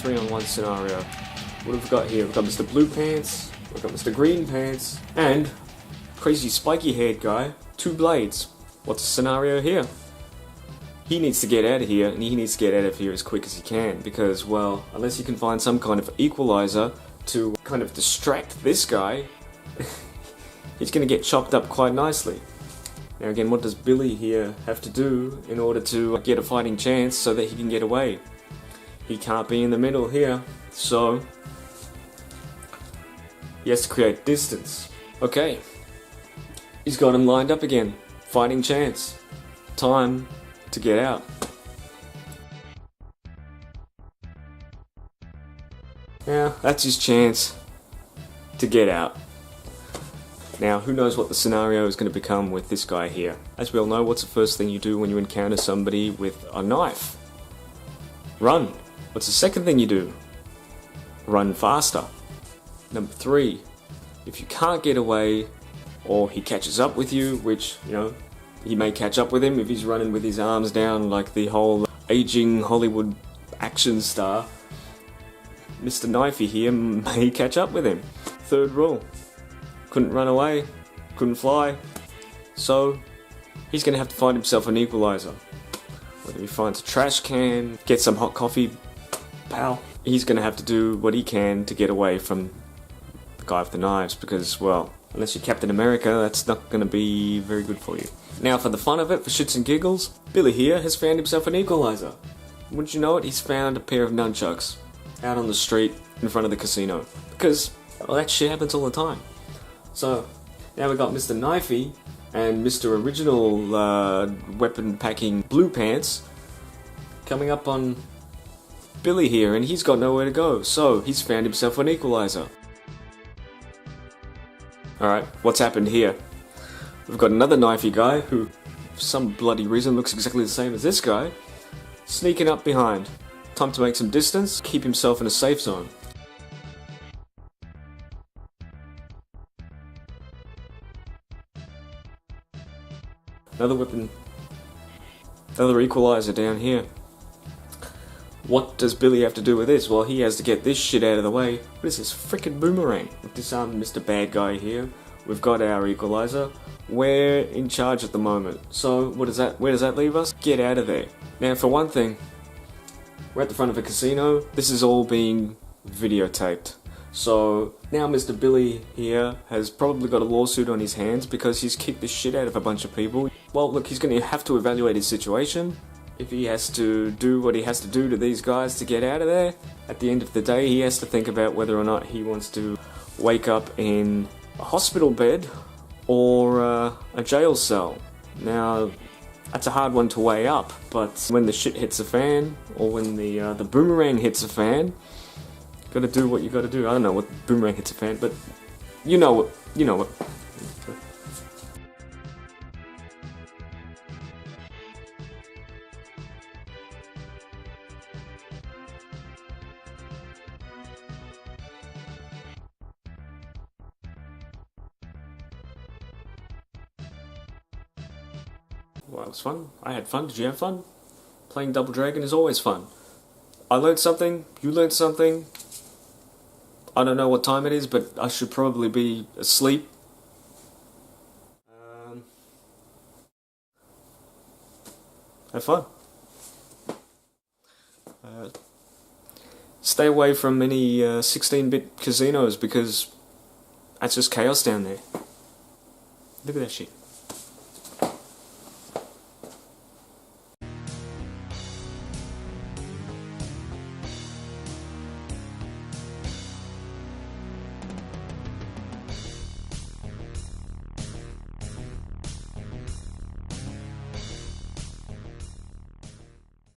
3-on-1 scenario. What have we got here? We've got Mr. Blue Pants, we've got Mr. Green Pants, and crazy spiky haired guy, 2 blades. What's the scenario here? He needs to get out of here, and he needs to get out of here as quick as he can, because, well, unless you can find some kind of equalizer to kind of distract this guy, he's going to get chopped up quite nicely. Now again, what does Billy here have to do in order to get a fighting chance so that he can get away? He can't be in the middle here, so he has to create distance. Okay, he's got him lined up again. Fighting chance. Time to get out. Now, that's his chance to get out. Now, who knows what the scenario is going to become with this guy here. As we all know, what's the first thing you do when you encounter somebody with a knife? Run. What's the second thing you do? Run faster. Number 3, if you can't get away, or he catches up with you, which, you know, he may catch up with him if he's running with his arms down like the whole aging Hollywood action star, Mr. Knifey here may catch up with him. Third rule. Couldn't run away, couldn't fly, so he's going to have to find himself an equalizer. Whether he finds a trash can, get some hot coffee, pal, he's going to have to do what he can to get away from the guy with the knives, because, well, unless you're Captain America, that's not going to be very good for you. Now, for the fun of it, for shits and giggles, Billy here has found himself an equalizer. Wouldn't you know it, he's found a pair of nunchucks out on the street in front of the casino. Because, well, that shit happens all the time. So, now we've got Mr. Knifey and Mr. Original weapon packing Blue Pants coming up on Billy here, and he's got nowhere to go, so he's found himself an equalizer. Alright, what's happened here? We've got another Knifey guy who, for some bloody reason, looks exactly the same as this guy, sneaking up behind. Time to make some distance, keep himself in a safe zone. Another weapon, another equalizer down here. What does Billy have to do with this? Well, he has to get this shit out of the way. What is this frickin' boomerang? We've disarmed Mr. Bad Guy here. We've got our equalizer. We're in charge at the moment. So, where does that leave us? Get out of there. Now, for one thing, we're at the front of a casino. This is all being videotaped. So, now Mr. Billy here has probably got a lawsuit on his hands because he's kicked the shit out of a bunch of people. Well, look, he's going to have to evaluate his situation. If he has to do what he has to do to these guys to get out of there, at the end of the day, he has to think about whether or not he wants to wake up in a hospital bed or a jail cell. Now, that's a hard one to weigh up, but when the shit hits the fan, or when the boomerang hits the fan, gotta do what you gotta do. I don't know what boomerang hits a fan, but you know what. You know what. Well, it was fun. I had fun. Did you have fun? Playing Double Dragon is always fun. I learned something. You learned something. I don't know what time it is, but I should probably be asleep. Have fun. Stay away from any 16-bit casinos because that's just chaos down there. Look at that shit.